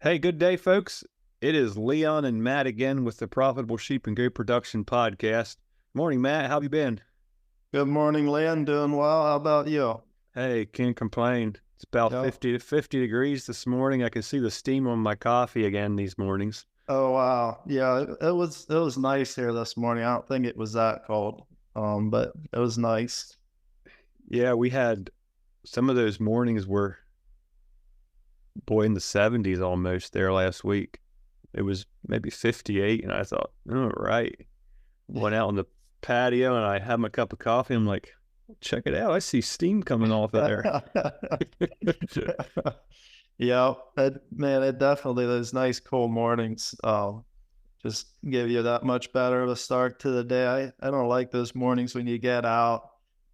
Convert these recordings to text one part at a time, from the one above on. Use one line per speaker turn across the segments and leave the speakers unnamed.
Hey, good day, folks. It is Leon and Matt again with the Profitable Sheep and Goat Production Podcast. Morning, Matt. How have you been?
Good morning, Lynn. Doing well. How about you?
Hey, can't complain. It's about
Yep.
50 degrees this morning. I can see the steam on my coffee again these mornings.
Oh wow. Yeah, it was nice here this morning. I don't think it was that cold. But it was nice.
Yeah, we had some of those mornings were, boy, in the 70s almost there last week. It was maybe 58, and I thought, all right. Went out on the patio, and I had my cup of coffee. I'm like, check it out. I see steam coming off of there.
Yeah, it definitely those nice cold mornings just give you that much better of a start to the day. I don't like those mornings when you get out.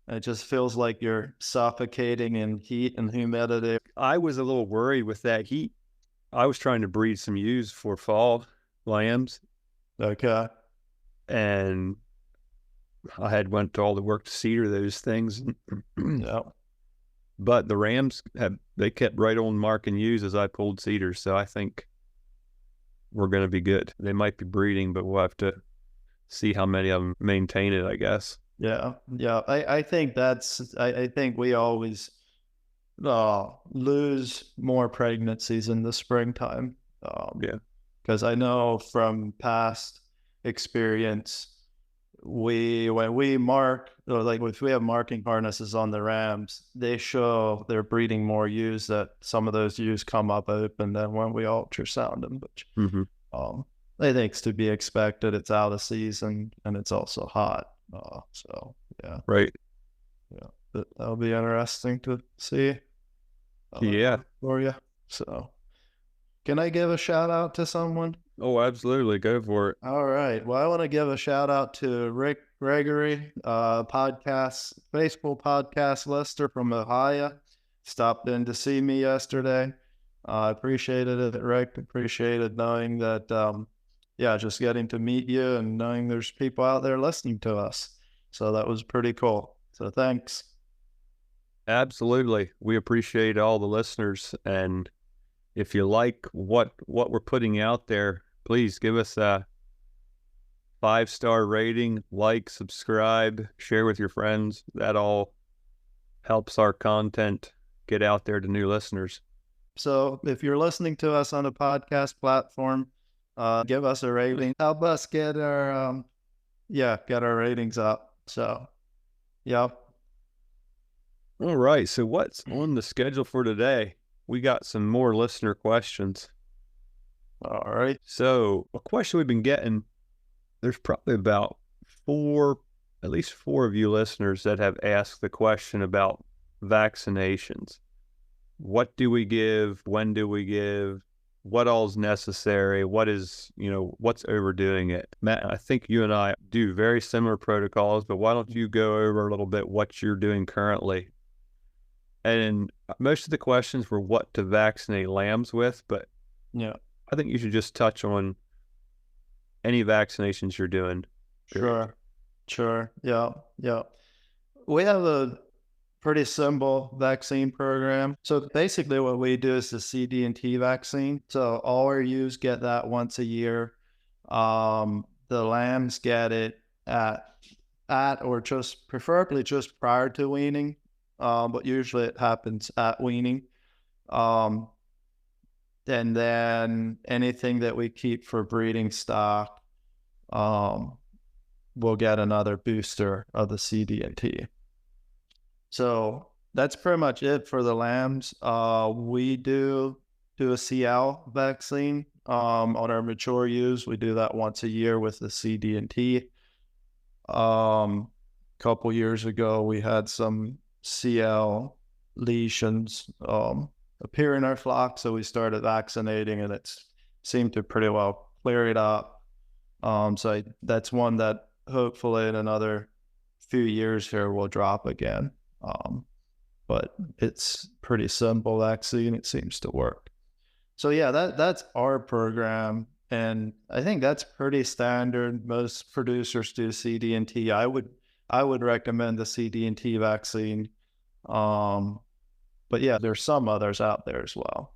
It just feels like you're suffocating in heat and humidity.
I was a little worried with that heat. I was trying to breed some ewes for fall lambs,
Okay.
and I had went to all the work to cedar those things.
Yeah.
But the rams they kept right on marking ewes as I pulled cedars, so I think we're going to be good. They might be breeding, but we'll have to see how many of them maintain it, I guess.
Yeah. Yeah. I think we always lose more pregnancies in the springtime.
Yeah.
Because I know from past experience, when we mark, or like if we have marking harnesses on the rams, they show they're breeding more ewes, that some of those ewes come up open than when we ultrasound them, which
Mm-hmm.
I think's to be expected. It's out of season and it's also hot. So yeah,
Right.
that'll be interesting to see
Yeah.
for you. So can I give a shout out to someone?
Oh, absolutely. Go for it.
All right. Well, I want to give a shout out to Rick Gregory, baseball podcast listener from Ohio. Stopped in to see me yesterday. I appreciated it, Rick. Appreciated knowing that, just getting to meet you and knowing there's people out there listening to us. So that was pretty cool. So thanks.
Absolutely. We appreciate all the listeners, and if you like what we're putting out there, please give us a 5-star rating, like, subscribe, share with your friends. That all helps our content get out there to new listeners.
So if you're listening to us on a podcast platform, give us a rating. Help us get our ratings up. So yeah.
All right. So what's on the schedule for today? We got some more listener questions.
All right.
So a question we've been getting, there's probably about at least four of you listeners that have asked the question about vaccinations. What do we give? When do we give? What all is necessary? What's overdoing it? Matt, I think you and I do very similar protocols, but why don't you go over a little bit what you're doing currently? And most of the questions were what to vaccinate lambs with, but
Yeah.
I think you should just touch on any vaccinations you're doing.
Sure. Yeah. We have a pretty simple vaccine program. So basically what we do is the CD&T vaccine. So all our ewes get that once a year. The lambs get it at or just preferably just prior to weaning. But usually it happens at weaning. And then anything that we keep for breeding stock, we'll get another booster of the CD&T. So that's pretty much it for the lambs. We do a CL vaccine on our mature ewes. We do that once a year with the CD&T. Couple years ago, we had some CL lesions appear in our flock, so we started vaccinating, and it seemed to pretty well clear it up. So that's one that hopefully in another few years here will drop again. But it's pretty simple vaccine. It seems to work. So yeah, that's our program, and I think that's pretty standard. Most producers do CD&T. I would recommend the CD&T vaccine. But yeah, there's some others out there as well.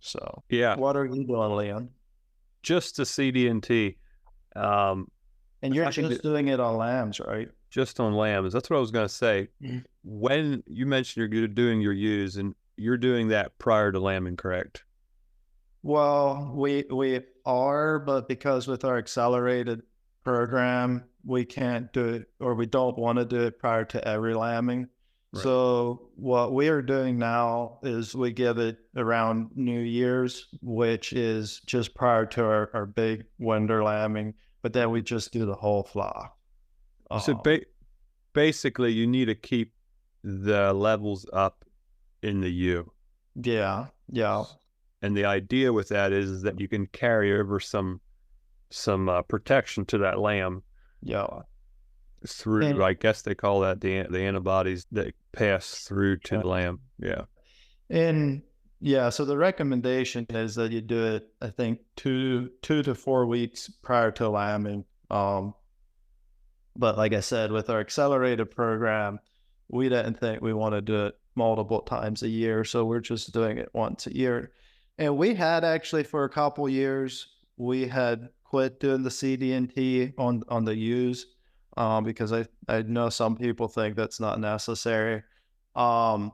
So,
Yeah,
what are you doing, Leon?
just the CD&T. Um,
And
if
you're
I can do,
just doing it on lambs, right?
just on lambs. That's what I was going to say.
Mm.
When you mentioned you're doing your ewes, and you're doing that prior to lambing, correct?
Well, we are, but because with our accelerated program, we can't do it, or we don't want to do it prior to every lambing.
Right.
So what we are doing now is we give it around New Year's, which is just prior to our big winter lambing, but then we just do the whole flock.
So basically, you need to keep the levels up in the ewe.
Yeah, yeah,
And the idea with that is that you can carry over some protection to that lamb
yeah.
through,
And
I guess they call that the antibodies that pass through to the lamb. Yeah.
And yeah, so the recommendation is that you do it, I think, two to 4 weeks prior to lambing. But like I said, with our accelerated program, we didn't think we want to do it multiple times a year, so we're just doing it once a year. And we had actually for a couple years, we had quit doing the CD&T on the ewes, because I know some people think that's not necessary. Um,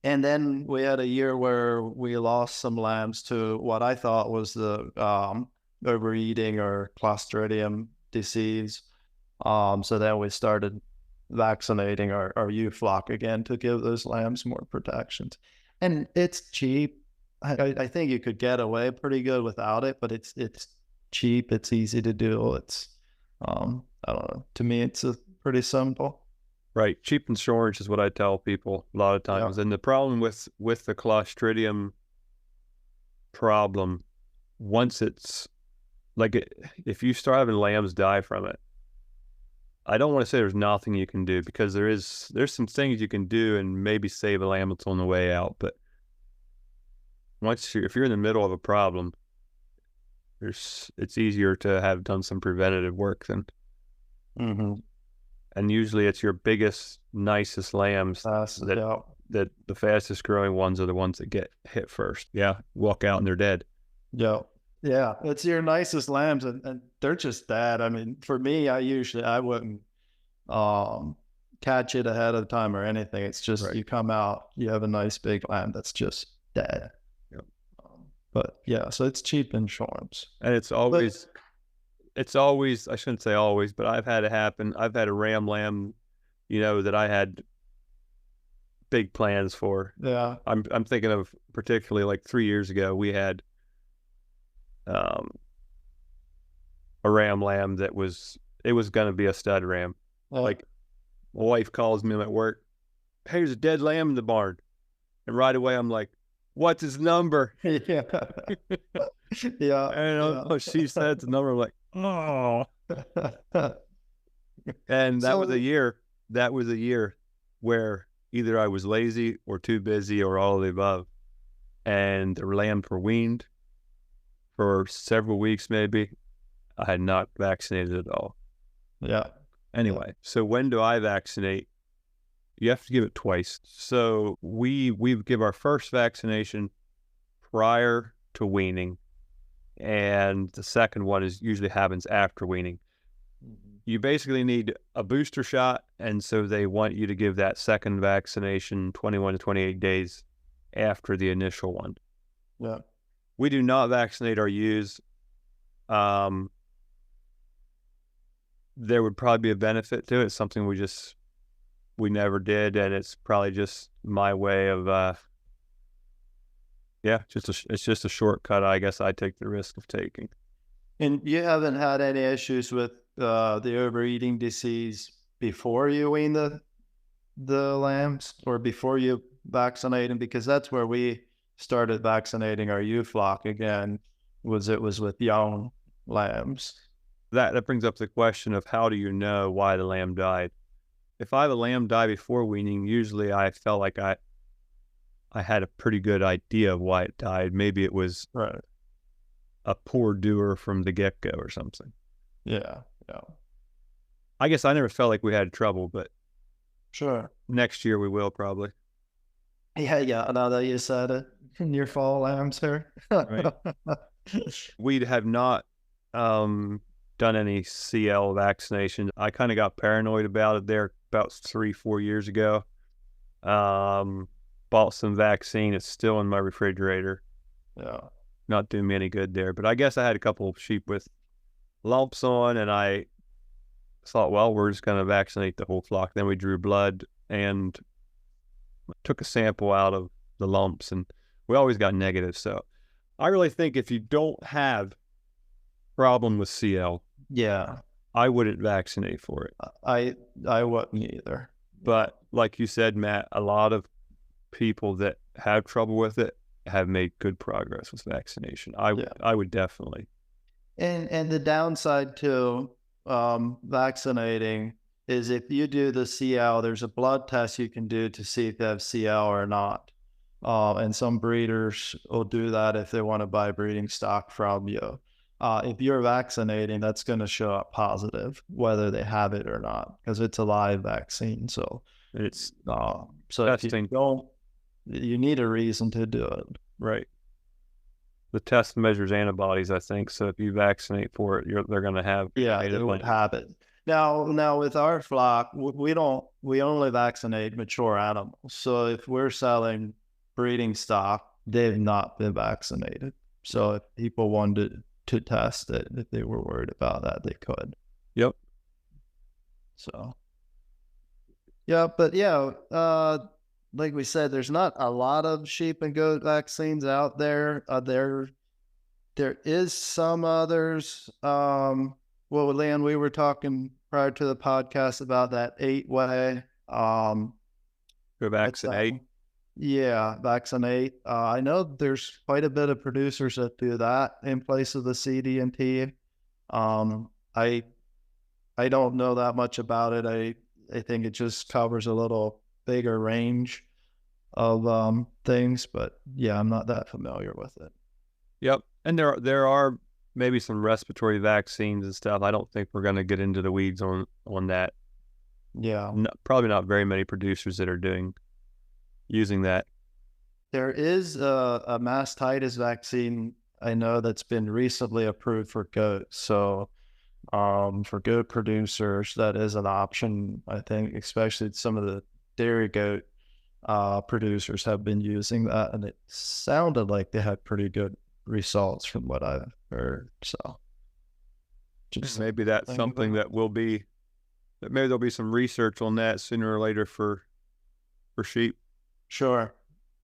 and then we had a year where we lost some lambs to what I thought was the overeating or Clostridium disease. So then we started vaccinating our ewe flock again to give those lambs more protections. And it's cheap. I think you could get away pretty good without it, but it's cheap. It's easy to do. It's I don't know. To me, it's pretty simple.
Right. Cheap insurance is what I tell people a lot of times.
Yeah.
And the problem with the Clostridium problem, once it's like if you start having lambs die from it, I don't want to say there's nothing you can do, because there's some things you can do and maybe save a lamb that's on the way out. But if you're in the middle of a problem, it's easier to have done some preventative work than.
Mm-hmm.
And usually it's your biggest, nicest lambs that the fastest growing ones are the ones that get hit first. Yeah, walk out and they're dead.
Yeah. Yeah. It's your nicest lambs, and they're just dead. I mean, for me, I wouldn't catch it ahead of time or anything. It's just
Right.
You come out, you have a nice big lamb that's just dead.
Yep.
But yeah, so it's cheap insurance.
And it's always, I shouldn't say always, but I've had it happen. I've had a ram lamb, that I had big plans for.
Yeah.
I'm thinking of particularly like 3 years ago, we had a ram lamb it was going to be a stud ram. Like, my wife calls me at work, "Hey, there's a dead lamb in the barn." And right away I'm like, "What's his number?"
Yeah. Yeah.
And she said the number. I'm like, "Oh." And that was a year where either I was lazy or too busy or all of the above. And the lambs were weaned for several weeks, maybe. I had not vaccinated at all.
Yeah.
Anyway, so when do I vaccinate? You have to give it twice. So we give our first vaccination prior to weaning, and the second one usually happens after weaning. You basically need a booster shot, and so they want you to give that second vaccination 21 to 28 days after the initial one.
Yeah.
We do not vaccinate our ewes. There would probably be a benefit to it. It's something we never did, and it's probably just my way of it's just a shortcut I guess I take the risk of taking.
And you haven't had any issues with the overeating disease before you wean the lambs, or before you vaccinate them? Because that's where we started vaccinating our ewe flock again. Was with young lambs.
That brings up the question of, how do you know why the lamb died? If I have a lamb die before weaning, usually I felt like I had a pretty good idea of why it died. Maybe it was
Right.
a poor doer from the get-go or something.
Yeah. Yeah.
I guess I never felt like we had trouble, but
Sure.
next year we will probably.
Yeah. Now that you said it, your fall lambs here.
Right. We have not done any CL vaccination. I kind of got paranoid about it there about 3-4 years ago. Bought some vaccine. It's still in my refrigerator.
Yeah.
Not doing me any good there. But I guess I had a couple of sheep with lumps on, and I thought, well, we're just going to vaccinate the whole flock. Then we drew blood and took a sample out of the lumps, and we always got negative. So I really think if you don't have problem with CL,
Yeah.
I wouldn't vaccinate for it.
I wouldn't either.
But like you said, Matt, a lot of people that have trouble with it have made good progress with vaccination. I would definitely.
And the downside to vaccinating is if you do the CL, there's a blood test you can do to see if you have CL or not. And some breeders will do that if they want to buy breeding stock from you. If you're vaccinating, that's going to show up positive, whether they have it or not, because it's a live vaccine. So
it's
so if you don't, you need a reason to do it.
Right. The test measures antibodies, I think. So if you vaccinate for it, they're going to have.
Yeah, they would have it. Now with our flock, we only vaccinate mature animals. So if we're selling breeding stock, they've not been vaccinated. So if people wanted to test it, if they were worried about that, they could.
Yep.
So yeah, but yeah, like we said, there's not a lot of sheep and goat vaccines out there. There is some others. Well, Leanne, we were talking prior to the podcast about that 8-way.
Go vaccinate.
Yeah, vaccinate. I know there's quite a bit of producers that do that in place of the CD&T. I don't know that much about it. I think it just covers a little bigger range of things, but yeah, I'm not that familiar with it.
Yep. And there are maybe some respiratory vaccines and stuff. I don't think we're going to get into the weeds on that.
Yeah.
Probably not very many producers that are using that.
There is a mastitis vaccine I know that's been recently approved for goats. So for goat producers, that is an option, I think, especially some of the dairy goat producers have been using that, and it sounded like they had pretty good results from what I've heard. So
just maybe that's something that maybe there'll be some research on that sooner or later for sheep.
Sure.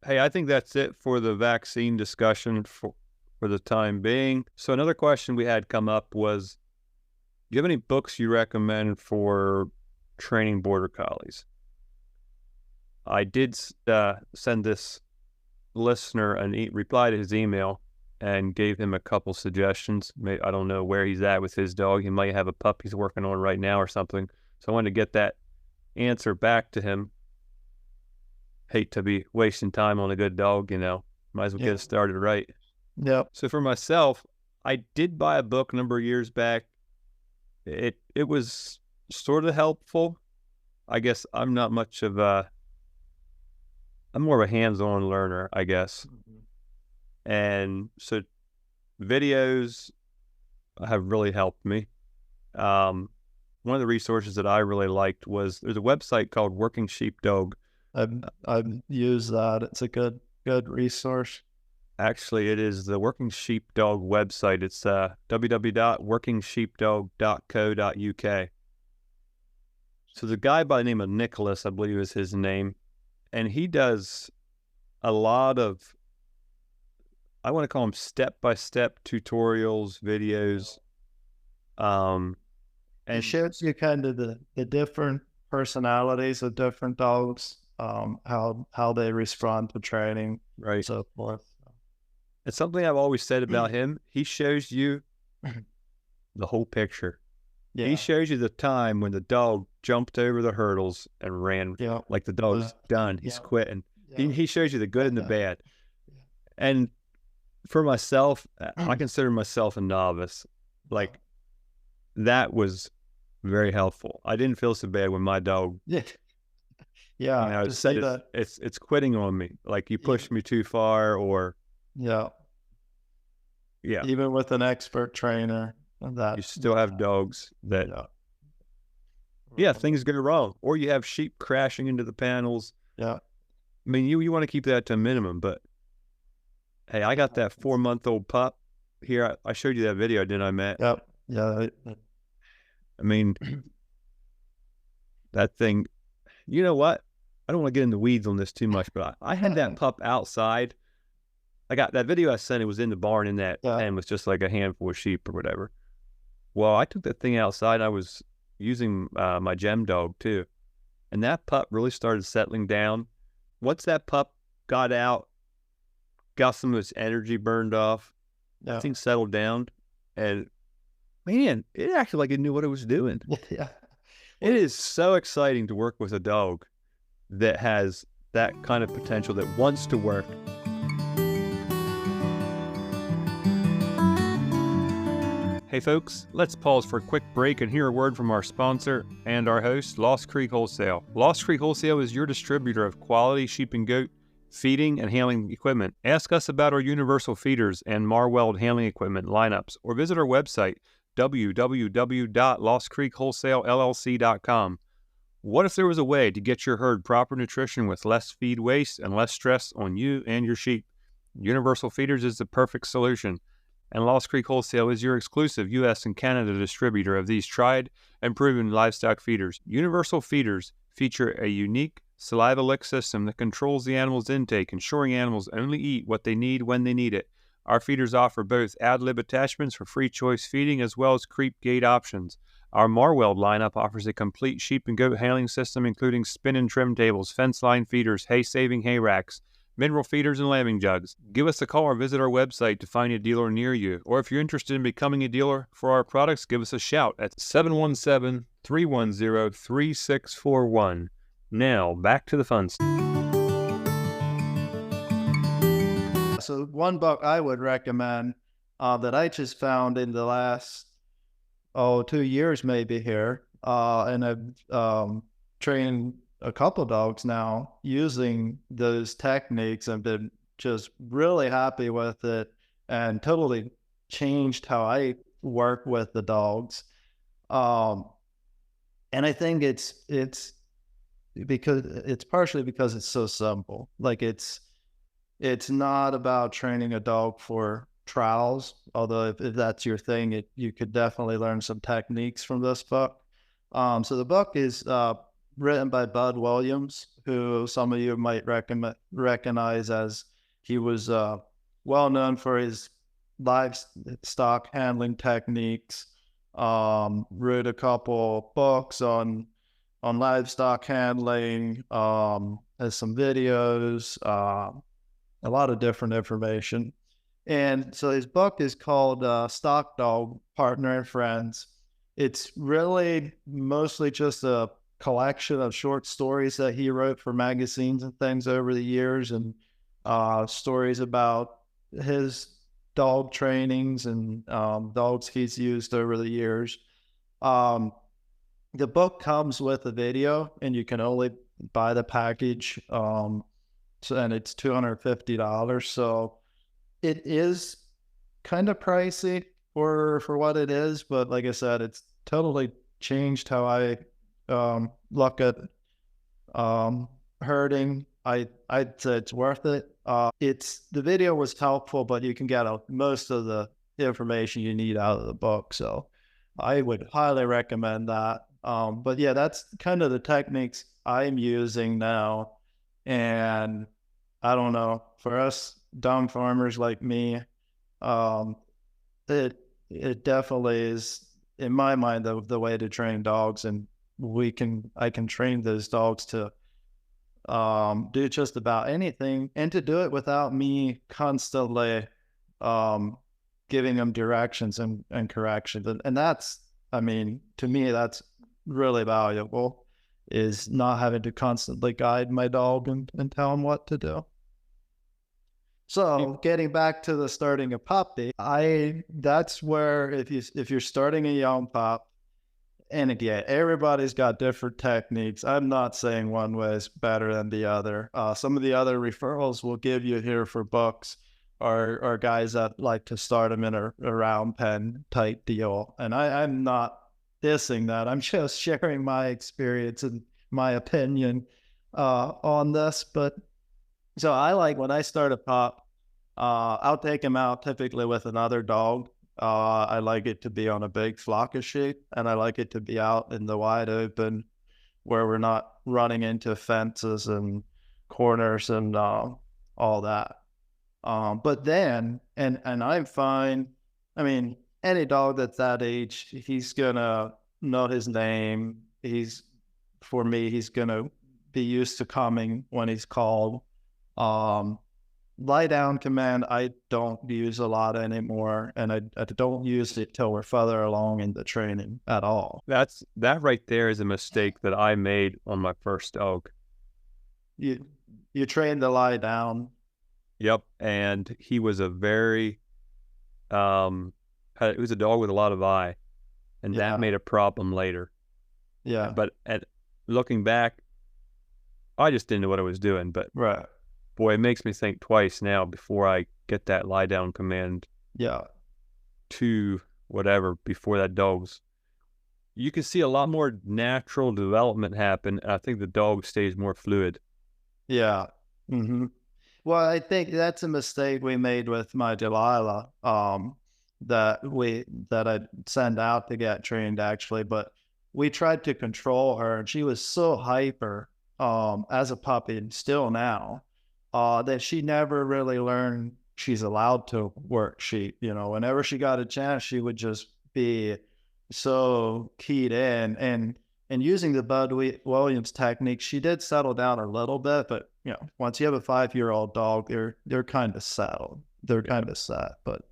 Hey, I think that's it for the vaccine discussion for the time being. So another question we had come up was, do you have any books you recommend for training border collies? I did send this listener reply to his email and gave him a couple suggestions. I don't know where he's at with his dog. He might have a pup he's working on right now or something. So I wanted to get that answer back to him. Hate to be wasting time on a good dog, might as well get it started right.
Yep.
So for myself, I did buy a book a number of years back. It was sort of helpful. I guess I'm not much of I'm more of a hands-on learner, I guess. Mm-hmm. And so videos have really helped me. One of the resources that I really liked was there's a website called Working Sheepdog.
I've used that. It's a good resource. Actually,
it is the Working Sheepdog website. It's www.workingsheepdog.co.uk. So the guy by the name of Nicholas, I believe is his name, and he does a lot of, I want to call them step-by-step tutorials, videos.
And it shows you kind of the different personalities of different dogs, how they respond to training,
right,
so forth.
It's something I've always said about him. He shows you the whole picture. Yeah. He shows you the time when the dog jumped over the hurdles and ran, like the dog's done. He's quitting. Yeah. He shows you the good and the bad. Yeah. And for myself, I consider myself a novice. Like, that was very helpful. I didn't feel so bad when my dog You
Yeah,
know,
to see that.
it's quitting on me. Like you pushed me too far, or
Yeah,
yeah,
even with an expert trainer,
you
that
still have dogs that
yeah,
yeah, things go wrong, or you have sheep crashing into the panels.
yeah,
I mean, you want to keep that to a minimum, but hey, I got that 4-month-old pup here. I showed you that video, didn't I, Matt?
yep, yeah.
I mean, that thing, you know what? I don't want to get in the weeds on this too much, but I had that pup outside. I got that video I sent. It was in the barn in that
Yeah,
pen with just like a handful of sheep or whatever. Well, I took that thing outside. I was using my gem dog too. And that pup really started settling down. Once that pup got out, got some of its energy burned off, that
yeah,
thing settled down. And man, it acted like it knew what it was doing.
yeah.
It is so exciting to work with a dog that has that kind of potential, that wants to work. Hey folks, let's pause for a quick break and hear a word from our sponsor and our host, Lost Creek Wholesale. Lost Creek Wholesale is your distributor of quality sheep and goat feeding and handling equipment. Ask us about our universal feeders and Marweld handling equipment lineups, or visit our website, www.lostcreekwholesalellc.com. What if there was a way to get your herd proper nutrition with less feed waste and less stress on you and your sheep? Universal Feeders is the perfect solution, and Lost Creek Wholesale is your exclusive U.S. and Canada distributor of these tried and proven livestock feeders. Universal Feeders feature a unique saliva lick system that controls the animal's intake, ensuring animals only eat what they need when they need it. Our feeders offer both ad-lib attachments for free choice feeding as well as creep gate options. Our Marweld lineup offers a complete sheep and goat handling system, including spin and trim tables, fence line feeders, hay-saving hay racks, mineral feeders, and lambing jugs. Give us a call or visit our website to find a dealer near you. Or if you're interested in becoming a dealer for our products, give us a shout at 717-310-3641. Now, back to the fun stuff.
So one book I would recommend that I just found in the last 2 years maybe here, and I've trained a couple dogs now using those techniques and been just really happy with it, and totally changed how I work with the dogs. Um, and I think it's because it's partially because it's so simple. Like it's not about training a dog for trials, although if that's your thing, you could definitely learn some techniques from this book. So the book is written by Bud Williams, who some of you might recognize, as he was well known for his livestock handling techniques. Wrote a couple books on livestock handling, has some videos, a lot of different information. And so his book is called Stock Dog Partner and Friends. It's really mostly just a collection of short stories that he wrote for magazines and things over the years, and stories about his dog trainings and dogs he's used over the years. The book comes with a video, and you can only buy the package. And it's $250. So it is kind of pricey for what it is, but like I said, it's totally changed how I look at herding. I'd say it's worth it. The video was helpful, but you can get most of the information you need out of the book. So I would highly recommend that. But yeah, that's kind of the techniques I'm using now. And I don't know, for us dumb farmers like me, it definitely is, in my mind, the way to train dogs. And I can train those dogs to do just about anything, and to do it without me constantly giving them directions and corrections. And that's, I mean, to me, that's really valuable, is not having to constantly guide my dog and tell him what to do. So getting back to the starting a puppy, that's where if you're starting a young pup, And again, everybody's got different techniques. I'm not saying one way is better than the other. Some of the other referrals we'll give you here for books are guys that like to start them in a round pen type deal. And I'm not dissing that. I'm just sharing my experience and my opinion on this. But so I like when I start a pup, I'll take him out typically with another dog. I like it to be on a big flock of sheep, and I like it to be out in the wide open where we're not running into fences and corners and all that. But then, and I'm fine. I mean, any dog that's that age, he's gonna know his name. For me, he's gonna be used to coming when he's called. Um, Lie down command I don't use a lot anymore, and I don't use it till we're further along in the training at all.
That right there is a mistake that I made on my first dog.
You train to lie down.
Yep, and he was a very it was a dog with a lot of eye, and that made a problem later.
Yeah,
but looking back, I just didn't know what I was doing. But
right.
Boy, it makes me think twice now before I get that lie down command.
Yeah.
To whatever before that dog's. You can see a lot more natural development happen, and I think the dog stays more fluid.
Yeah. Mm-hmm. Well, I think that's a mistake we made with my Delilah, that I send out to get trained actually, but we tried to control her, and she was so hyper as a puppy, and still now, that she never really learned she's allowed to work sheep. You know, whenever she got a chance, she would just be so keyed in. And using the Bud Williams technique, she did settle down a little bit. But, you know, once you have a 5-year-old dog, they're kind of settled. They're kind of set. But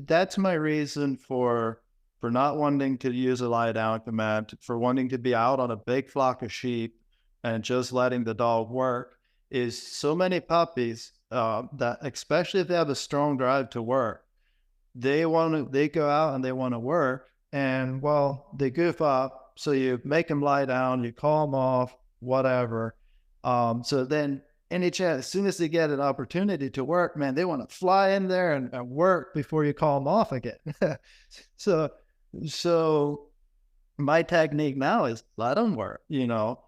that's my reason for not wanting to use a lie down command, for wanting to be out on a big flock of sheep and just letting the dog work. Is so many puppies that, especially if they have a strong drive to work, they go out and they want to work, and well, they goof up. So you make them lie down, you call them off, whatever. So then any chance, as soon as they get an opportunity to work, man, they want to fly in there and work before you call them off again. So my technique now is let them work, you know.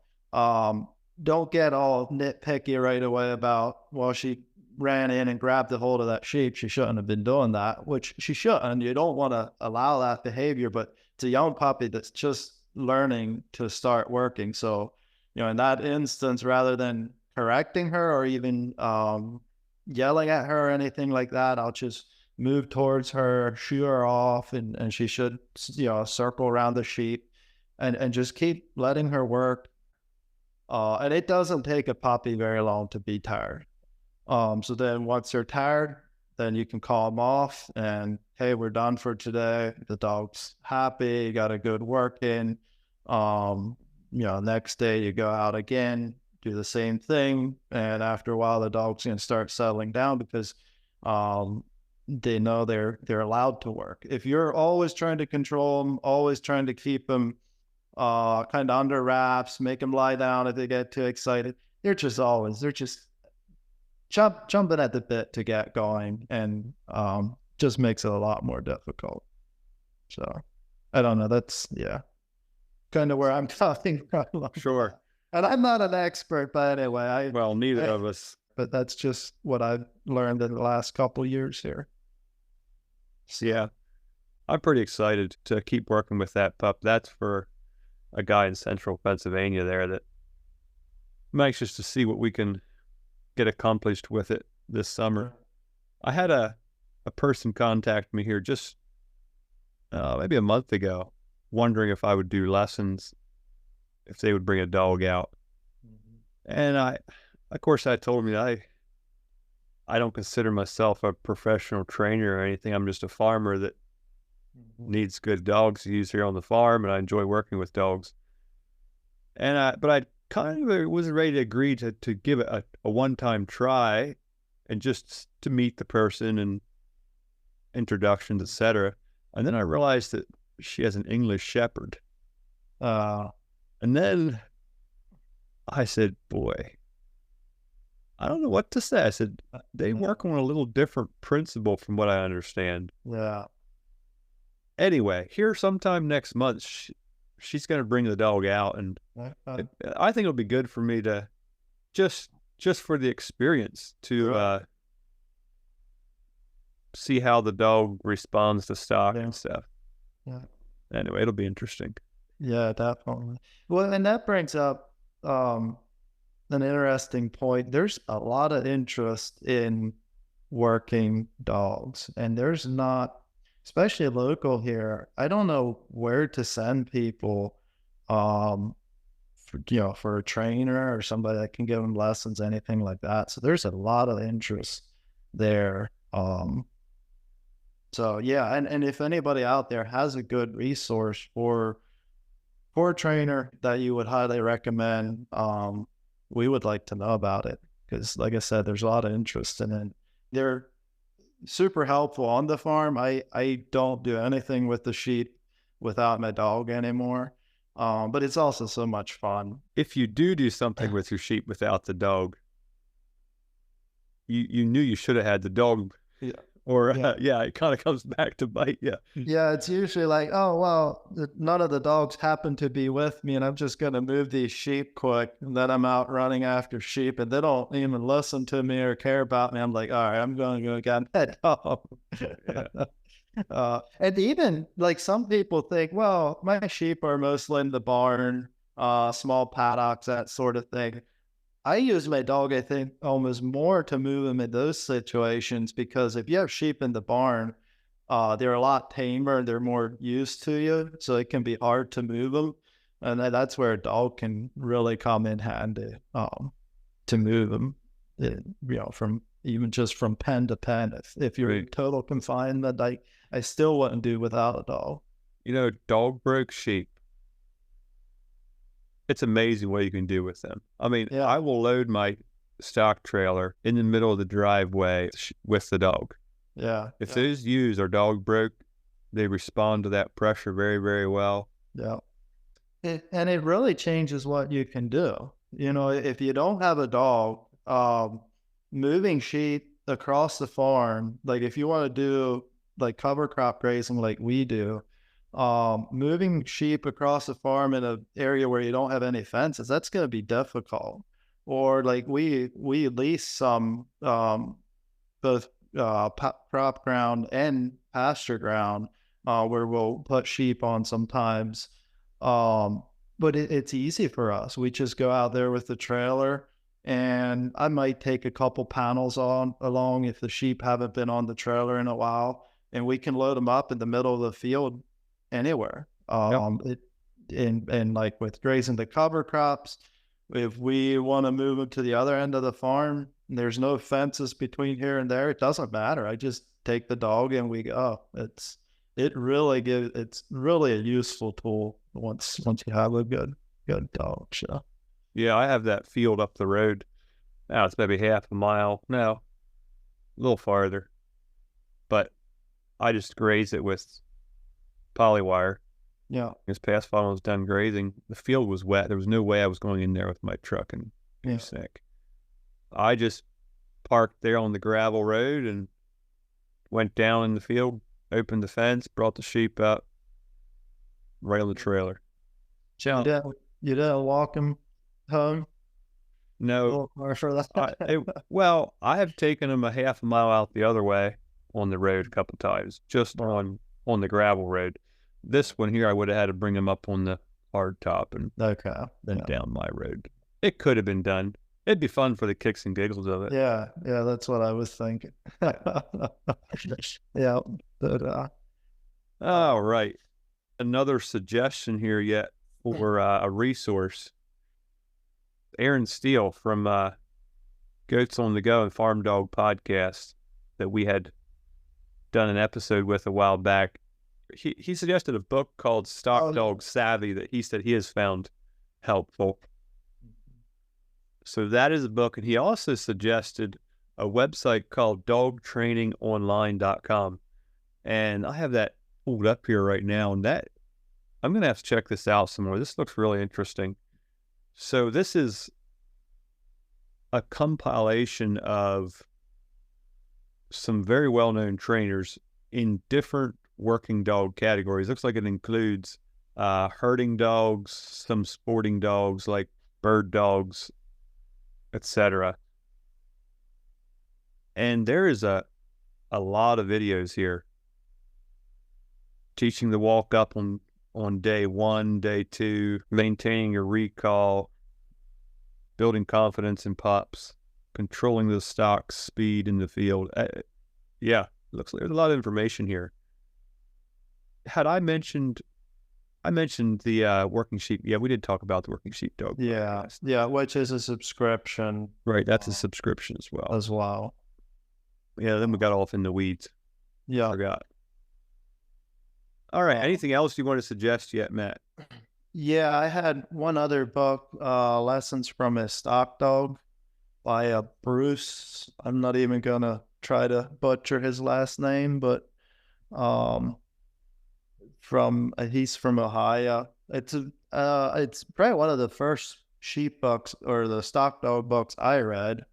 Don't get all nitpicky right away about, well, she ran in and grabbed a hold of that sheep. She shouldn't have been doing that, which she shouldn't. You don't want to allow that behavior, but it's a young puppy that's just learning to start working. So, you know, in that instance, rather than correcting her or even yelling at her or anything like that, I'll just move towards her, shoo her off, and she should, you know, circle around the sheep and just keep letting her work. And it doesn't take a puppy very long to be tired. So then once they're tired, then you can call them off and, hey, we're done for today. The dog's happy, got a good work in. You know, next day you go out again, do the same thing. And after a while, the dog's going to start settling down because they know they're allowed to work. If you're always trying to control them, always trying to keep them kind of under wraps, make them lie down if they get too excited, they're just jumping at the bit to get going, and just makes it a lot more difficult. So I don't know. That's kind of where I'm talking from.
Sure.
And I'm not an expert, but anyway,
well, neither of us.
But that's just what I've learned in the last couple of years here.
So, yeah, I'm pretty excited to keep working with that pup. That's for a guy in central Pennsylvania there that I'm anxious to see what we can get accomplished with it this summer. I had a person contact me here just maybe a month ago, wondering if I would do lessons, if they would bring a dog out. Mm-hmm. And of course, I told him that I don't consider myself a professional trainer or anything. I'm just a farmer that needs good dogs to use here on the farm, and I enjoy working with dogs. But I kind of was ready to agree to give it a one-time try, and just to meet the person and introductions, etc. And then I realized that she has an English Shepherd.
Uh,
And then I said, boy, I don't know what to say. I said, they work on a little different principle from what I understand.
yeah.
Anyway, here sometime next month, she's going to bring the dog out, and I think it'll be good for me to just for the experience to see how the dog responds to stock and stuff.
Yeah.
Anyway, it'll be interesting.
Yeah, definitely. Well, and that brings up an interesting point. There's a lot of interest in working dogs, and there's not, especially local here. I don't know where to send people, for a trainer or somebody that can give them lessons, anything like that. So there's a lot of interest there. So yeah, and if anybody out there has a good resource for a trainer that you would highly recommend, we would like to know about it, because like I said, there's a lot of interest in it. They're super helpful on the farm. I don't do anything with the sheep without my dog anymore. But it's also so much fun.
If you do something with your sheep without the dog, you knew you should have had the dog.
Yeah.
Or it kind of comes back to bite you.
Yeah, it's usually like, oh, well, none of the dogs happen to be with me, and I'm just going to move these sheep quick, and then I'm out running after sheep, and they don't even listen to me or care about me. I'm like, all right, I'm going to go get that dog. And even like some people think, well, my sheep are mostly in the barn, small paddocks, that sort of thing. I use my dog, I think, almost more to move them in those situations, because if you have sheep in the barn, they're a lot tamer and they're more used to you. So it can be hard to move them. And that's where a dog can really come in handy, to move them, from even just from pen to pen. If you're in total confinement, I still wouldn't do without a dog.
Dog broke sheep. It's amazing what you can do with them. I mean, I will load my stock trailer in the middle of the driveway with the dog.
Yeah.
If those ewes are dog broke, they respond to that pressure very, very well.
Yeah. And it really changes what you can do. If you don't have a dog, moving sheep across the farm, like if you want to do like cover crop grazing like we do, moving sheep across the farm in an area where you don't have any fences, that's going to be difficult. Or like we lease some both crop ground and pasture ground, where we'll put sheep on sometimes. But it's easy for us. We just go out there with the trailer, and I might take a couple panels along if the sheep haven't been on the trailer in a while, and we can load them up in the middle of the field anywhere. And like with grazing the cover crops, if we want to move them to the other end of the farm, there's no fences between here and there. It doesn't matter. I just take the dog and we go. It's really a useful tool once you have a good dog. So.
Yeah, I have that field up the road. Now it's maybe half a mile. No, a little farther. But I just graze it with polywire.
Yeah.
This past fall I was done grazing. The field was wet. There was no way I was going in there with my truck and be sick. I just parked there on the gravel road and went down in the field, opened the fence, brought the sheep out, right on the trailer.
You didn't walk them home?
No.
For that.
Well, I have taken them a half a mile out the other way on the road a couple times, just on the gravel road. This one here, I would have had to bring them up on the hard top and then down my road. It could have been done. It'd be fun for the kicks and giggles of it.
Yeah, that's what I was thinking. Yeah. But,
all right. Another suggestion here yet for a resource. Aaron Steele from Goats on the Go and Farm Dog podcast that we had done an episode with a while back. He suggested a book called Dog Savy that he said he has found helpful. So that is a book. And he also suggested a website called dogtrainingonline.com. And I have that pulled up here right now, and that I'm going to have to check this out some more. This looks really interesting. So this is a compilation of some very well-known trainers in different working dog categories. Looks like it includes herding dogs, some sporting dogs like bird dogs, etc. And there is a lot of videos here teaching the walk up on day 1, day 2, maintaining your recall, building confidence in pups, controlling the stock speed in the field. Yeah, looks like there's a lot of information here. Had I mentioned the working sheep? Yeah, we did talk about the working sheepdog.
Yeah, yeah, which is a subscription.
Right, that's a subscription as well. Yeah, then we got off in the weeds.
Yeah.
Forgot. All right, anything else you want to suggest yet, Matt?
Yeah, I had one other book, Lessons from a Stock Dog by Bruce. I'm not even going to try to butcher his last name, but he's from Ohio. It's probably one of the first sheep books or the stock dog books I read.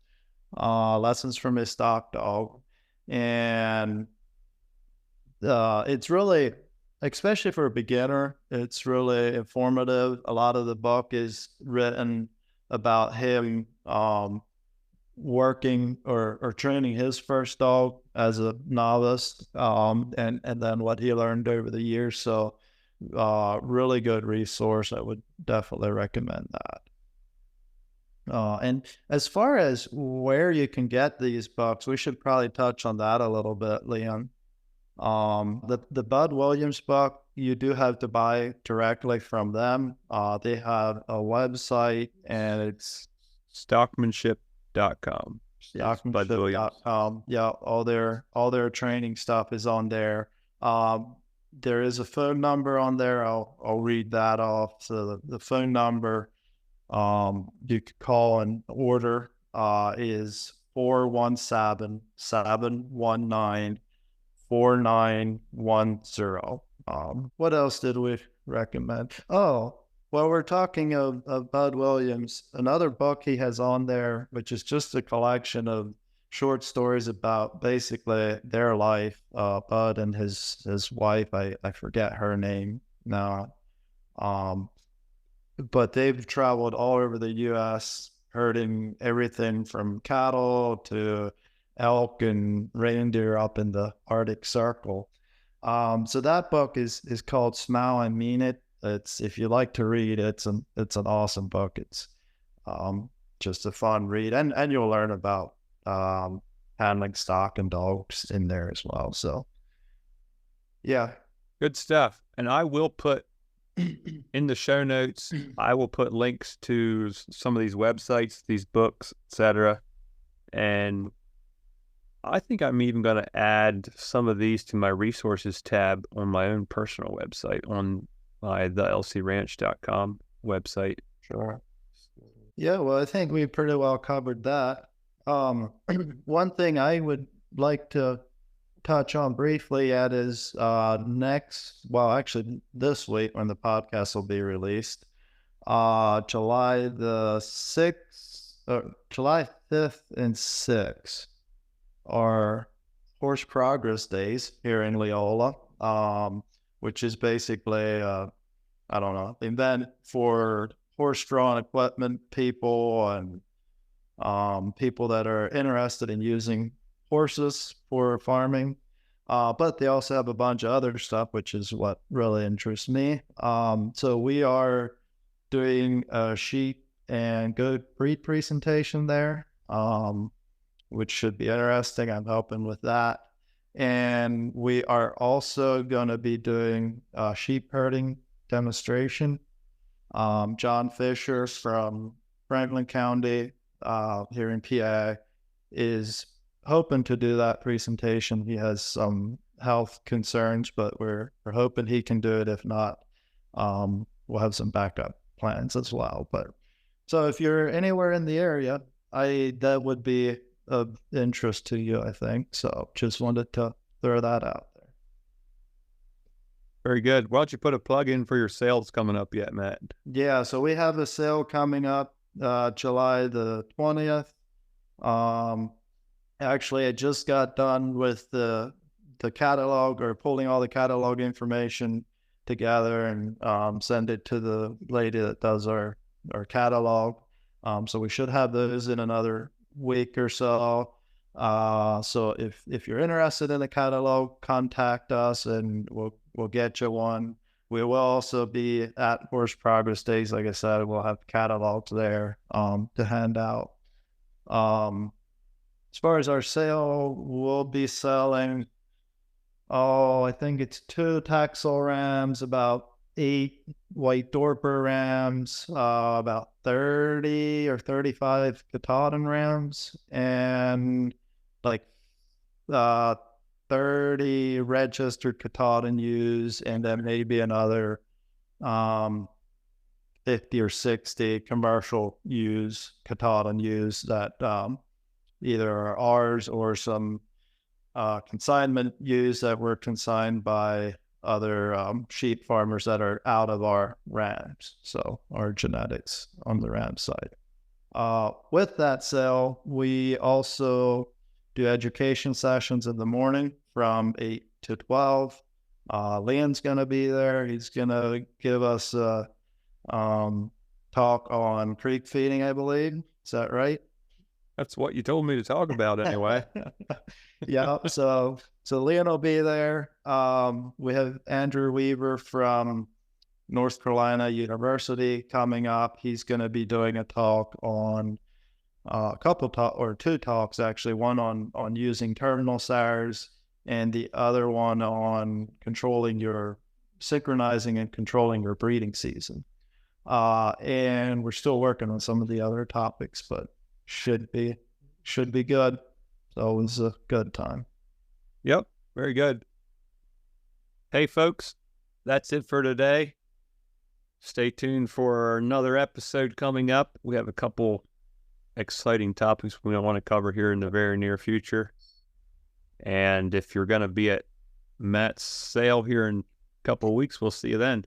Lessons from a Stock Dog, and it's really, especially for a beginner, it's really informative. A lot of the book is written about him working or training his first dog as a novice, and then what he learned over the years. So really good resource. I would definitely recommend that. And as far as where you can get these books, we should probably touch on that a little bit, Leon. The Bud Williams book, you do have to buy directly from them. They have a website, and it's
stockmanship.com.
Stockmanship.com. Yeah, all their training stuff is on there. There is a phone number on there. I'll read that off. So the phone number you could call and order is 417-719-4910. What else did we recommend? Oh, well, we're talking of Bud Williams. Another book he has on there, which is just a collection of short stories about basically their life. Bud and his wife, I forget her name now. But they've traveled all over the U.S. herding everything from cattle to elk and reindeer up in the Arctic Circle. So that book is called Smile and Mean It. It's, if you like to read, it's an awesome book. It's just a fun read, and you'll learn about handling stock and dogs in there as well. So yeah,
good stuff. And I will put in the show notes, I will put links to some of these websites, these books, etc. And I think I'm even going to add some of these to my resources tab on my own personal website, on my thelcranch.com website.
Sure. Yeah, well, I think we pretty well covered that. One thing I would like to touch on briefly at is this week when the podcast will be released, July 5th and 6th are Horse Progress Days here in Leola, which is basically event for horse-drawn equipment people and people that are interested in using horses for farming, but they also have a bunch of other stuff, which is what really interests me. So we are doing a sheep and goat breed presentation there, which should be interesting. I'm helping with that. And we are also going to be doing a sheep herding demonstration. John Fisher from Franklin County here in PA is hoping to do that presentation. He has some health concerns, but we're hoping he can do it. If not, we'll have some backup plans as well. But so if you're anywhere in the area, that would be of interest to you, I think. So just wanted to throw that out there.
Very good. Why don't you put a plug in for your sales coming up yet, Matt?
Yeah, so we have a sale coming up July the 20th. Actually, I just got done with the catalog, or pulling all the catalog information together and send it to the lady that does our catalog. So we should have those in another week or so. So if you're interested in the catalog, contact us and we'll get you one. We will also be at Horse Progress Days. Like I said, we'll have catalogs there to hand out. As far as our sale, we'll be selling, I think it's 2 Taxel rams, about 8 white Dorper rams, about 30 or 35 Katahdin rams, and like 30 registered Katahdin ewes, and then maybe another 50 or 60 commercial ewes, Katahdin ewes that either are ours or some consignment ewes that were consigned by other sheep farmers that are out of our rams, so our genetics on the ram side. With that sale, we also do education sessions in the morning from 8 to 12. Leon's going to be there. He's going to give us a talk on creek feeding, I believe. Is that right?
That's what you told me to talk about anyway.
Yeah, so Leon will be there. We have Andrew Weaver from North Carolina University coming up. He's going to be doing a talk on two talks actually. One on using terminal sires, and the other one on synchronizing and controlling your breeding season. And we're still working on some of the other topics, but should be good. So it was a good time.
Yep, very good. Hey folks, that's it for today. Stay tuned for another episode coming up. We have a couple exciting topics we want to cover here in the very near future. And if you're going to be at Matt's sale here in a couple of weeks, we'll see you then.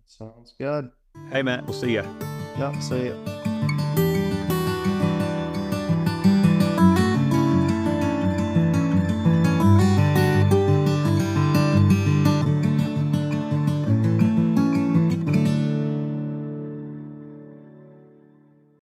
Sounds good.
Hey Matt, we'll see you.
Yep, see you.